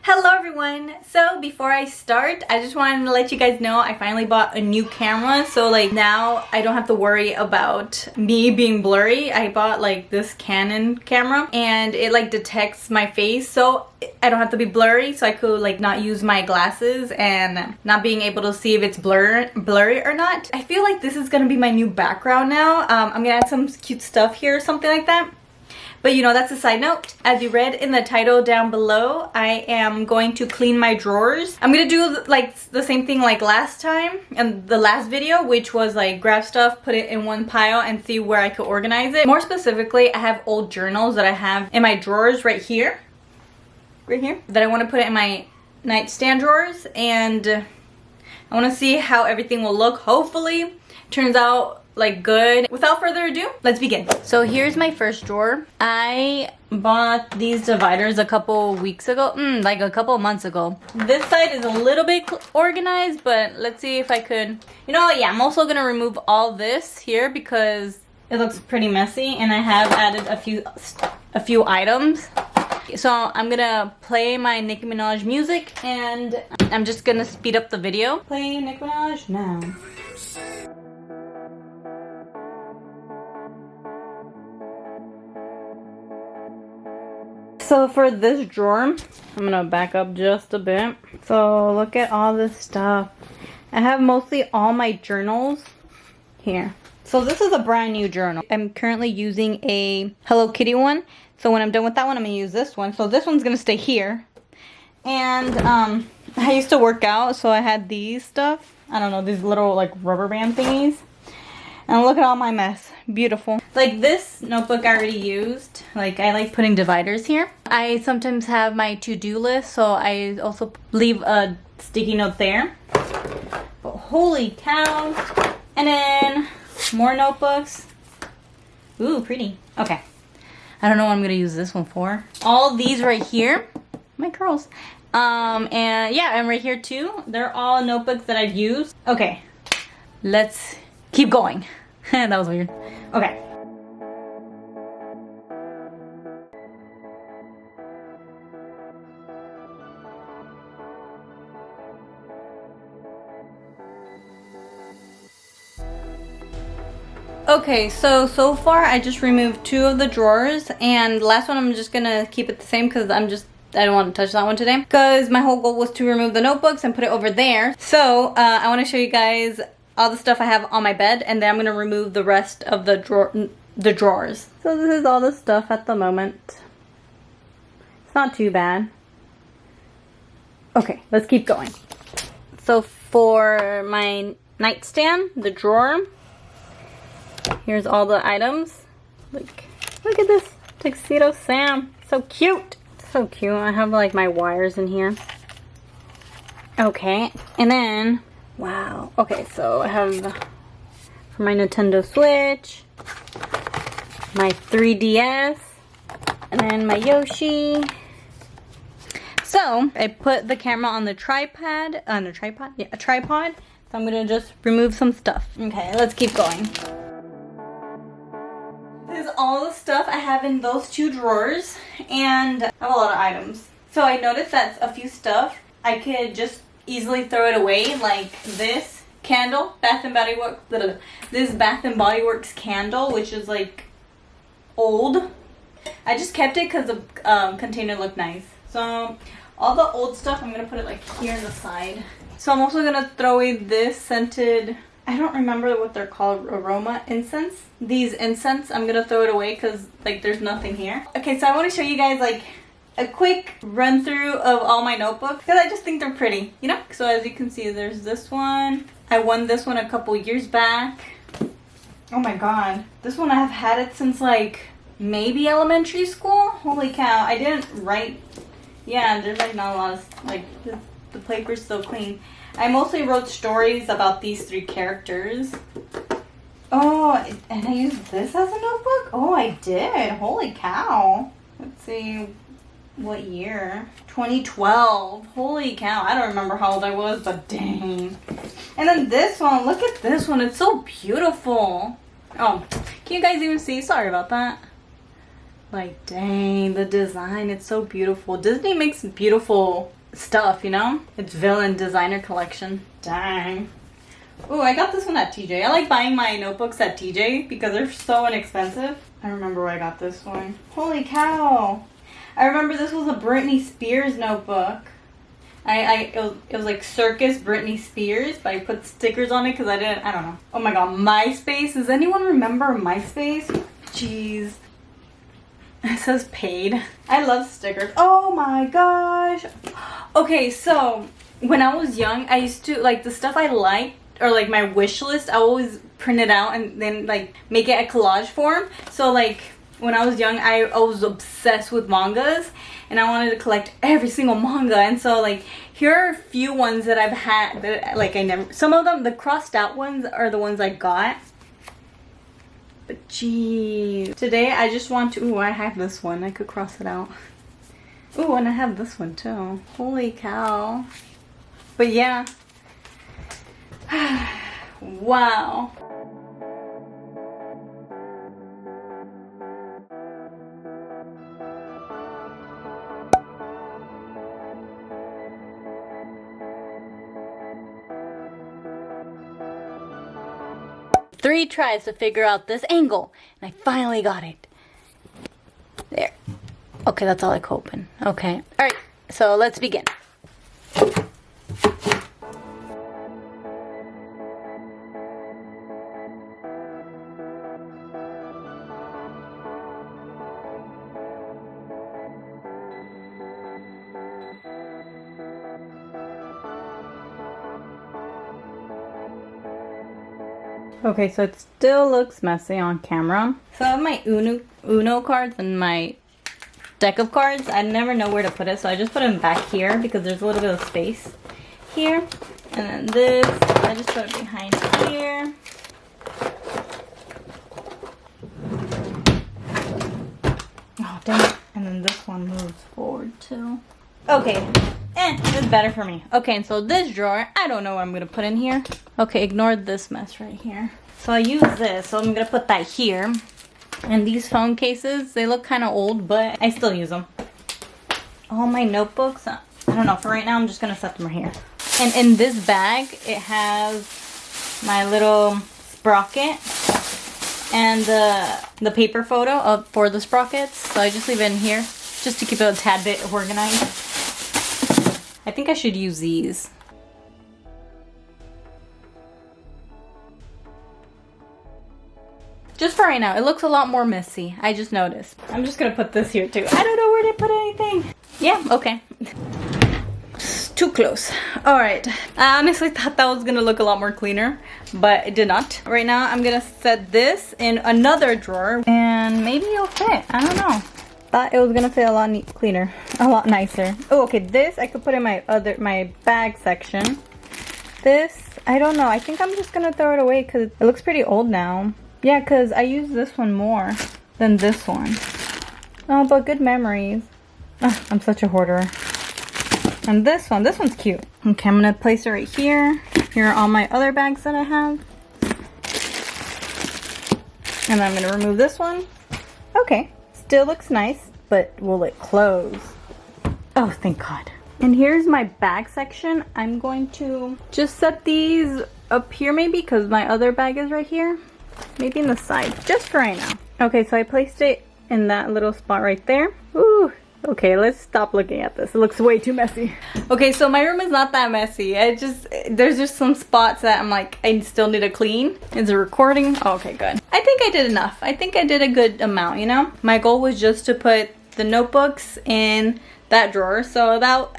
Hello everyone! So before I start, I just wanted to let you guys know I finally bought a new camera. So like now I don't have to worry about me being blurry. I bought like this Canon camera and it like detects my face so I don't have to be blurry, so I could like not use my glasses and not being able to see if it's blurry or not. I feel like this is gonna be my new background now. I'm gonna add some cute stuff here or something like that. But you know, that's a side note. As you read in the title down below, I am going to clean my drawers. I'm gonna do like the same thing like last time in the last video, which was like grab stuff, put it in one pile and see where I could organize it. More specifically, I have old journals that I have in my drawers right here, that I want to put it in my nightstand drawers, and I want to see how everything will look. Hopefully, turns out like good. Without further ado, let's begin. So here's my first drawer. I bought these dividers a couple weeks ago, like a couple months ago. This side is a little bit organized, but let's see if I could, you know what, yeah, I'm also gonna remove all this here because it looks pretty messy and I have added a few items. So I'm gonna play my Nicki Minaj music and I'm just gonna speed up the video. Play Nicki Minaj now. So for this drawer, I'm gonna back up just a bit. So look at all this stuff. I have mostly all my journals here. So this is a brand new journal. I'm currently using a Hello Kitty one. So when I'm done with that one, I'm gonna use this one. So this one's gonna stay here. And I used to work out, so I had these stuff. I don't know, these little like rubber band thingies. And look at all my mess. Beautiful. Like this notebook I already used. Like I like putting dividers here. I sometimes have my to-do list, so I also leave a sticky note there. But holy cow. And then more notebooks. Ooh, pretty. Okay. I don't know what I'm gonna use this one for. All these right here. My curls. And yeah, and right here too. They're all notebooks that I've used. Okay. Let's keep going. That was weird. Okay. Okay, so far I just removed 2 of the drawers, and the last one I'm just gonna keep it the same because I don't want to touch that one today because my whole goal was to remove the notebooks and put it over there. So I want to show you guys all the stuff I have on my bed, and then I'm gonna remove the rest of the drawers. So this is all the stuff at the moment. It's not too bad. Okay, let's keep going. So for my nightstand, the drawer, here's all the items. Like, look at this Tuxedo Sam. So cute. So cute. I have like my wires in here. Okay, and then wow. Okay, so I have for my Nintendo Switch, my 3DS, and then my Yoshi. So I put the camera on the tripod. Yeah, a tripod. So I'm gonna just remove some stuff. Okay, let's keep going. This is all the stuff I have in those 2 drawers, and I have a lot of items. So I noticed that a few stuff I could just easily throw it away, like this candle, this Bath and Body Works candle, which is like old. I just kept it because the container looked nice. So all the old stuff, I'm gonna put it like here on the side. So I'm also gonna throw away this scented, I don't remember what they're called, aroma incense. These incense, I'm gonna throw it away because like there's nothing here. Okay, so I want to show you guys like a quick run through of all my notebooks because I just think they're pretty, you know? So as you can see, there's this one. I won this one a couple years back. Oh my god. This one I have had it since like maybe elementary school. Holy cow. I didn't write. Yeah, there's like not a lot of, like the paper's still clean. I mostly wrote stories about these 3 characters. Oh, and I used this as a notebook? Oh, I did. Holy cow. Let's see. What year? 2012. Holy cow. I don't remember how old I was, but dang. And then this one. Look at this one. It's so beautiful. Oh, can you guys even see? Sorry about that. Like, dang, the design, it's so beautiful. Disney makes beautiful stuff, you know? It's Villain Designer Collection. Dang. Oh, I got this one at TJ. I like buying my notebooks at TJ because they're so inexpensive. I remember where I got this one. Holy cow. I remember this was a Britney Spears notebook. It was like Circus Britney Spears, but I put stickers on it because I don't know. Oh my god, MySpace. Does anyone remember MySpace? Jeez. It says paid. I love stickers. Oh my gosh. Okay, so when I was young, I used to, like, the stuff I liked, or like my wish list, I always print it out and then like make it a collage form. So like when I was young, I was obsessed with mangas and I wanted to collect every single manga. And so like here are a few ones that I've had that like I never, some of them, the crossed out ones are the ones I got. But geez, today I just want to, ooh, I have this one, I could cross it out. Ooh, and I have this one too. Holy cow. But yeah. Wow. Three tries to figure out this angle, and I finally got it. There. Okay, that's all I could open. Okay. All right, so let's begin. Okay, so it still looks messy on camera. So I have my Uno cards and my deck of cards. I never know where to put it, so I just put them back here because there's a little bit of space here. And then this, I just put it behind here. Oh, dang it. And then this one moves forward too. Okay, it's better for me. Okay, and so this drawer, I don't know what I'm gonna put in here. Okay, ignore this mess right here. So I use this, so I'm gonna put that here. And these phone cases, they look kind of old, but I still use them. All my notebooks, I don't know, for right now I'm just gonna set them right here. And in this bag, it has my little sprocket and the paper photo for the sprockets. So I just leave it in here, just to keep it a tad bit organized. I think I should use these. Just for right now, it looks a lot more messy. I just noticed. I'm just gonna put this here too. I don't know where to put anything. Yeah, okay. It's too close. All right. I honestly thought that was gonna look a lot more cleaner, but it did not. Right now, I'm gonna set this in another drawer and maybe it'll fit. I don't know. Thought it was gonna fit a lot cleaner, a lot nicer. Oh, okay, this I could put in my bag section. This, I don't know, I think I'm just gonna throw it away because it looks pretty old now. Yeah, because I use this one more than this one. Oh, but good memories. Oh, I'm such a hoarder. And this one's cute. Okay, I'm gonna place it right here. Here are all my other bags that I have. And I'm gonna remove this one. Okay. Still looks nice, but will it close? Oh, thank God. And here's my bag section. I'm going to just set these up here maybe because my other bag is right here. Maybe in the side, just for right now. Okay, so I placed it in that little spot right there. Ooh. Okay, let's stop looking at this. It looks way too messy. Okay, so my room is not that messy. There's just some spots that I'm like, I still need to clean. Is it recording? Oh, okay, good. I think I did enough. I think I did a good amount, you know? My goal was just to put the notebooks in that drawer. So I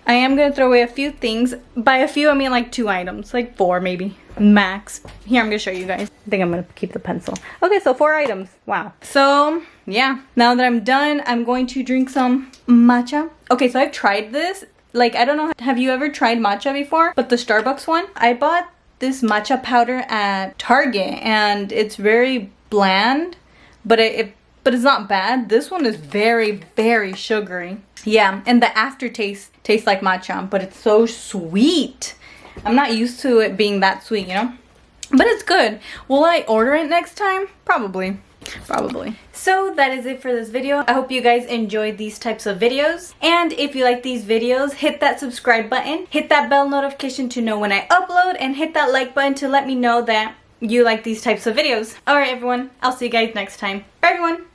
am gonna throw away a few things. By a few, I mean like 2 items, like 4 maybe, max. Here, I'm gonna show you guys. I think I'm gonna keep the pencil. Okay, so 4 items, wow. So yeah, now that I'm done, I'm going to drink some matcha. Okay, so I've tried this. Like, I don't know, have you ever tried matcha before? But the Starbucks one, I bought this matcha powder at Target and it's very bland, but it's not bad. This one is very, very sugary. Yeah, and the aftertaste tastes like matcha, but it's so sweet. I'm not used to it being that sweet, you know? But it's good. Will I order it next time? Probably. Probably. So that is it for this video. I hope you guys enjoyed these types of videos. And if you like these videos, hit that subscribe button, hit that bell notification to know when I upload, and hit that like button to let me know that you like these types of videos. Alright everyone, I'll see you guys next time. Bye everyone!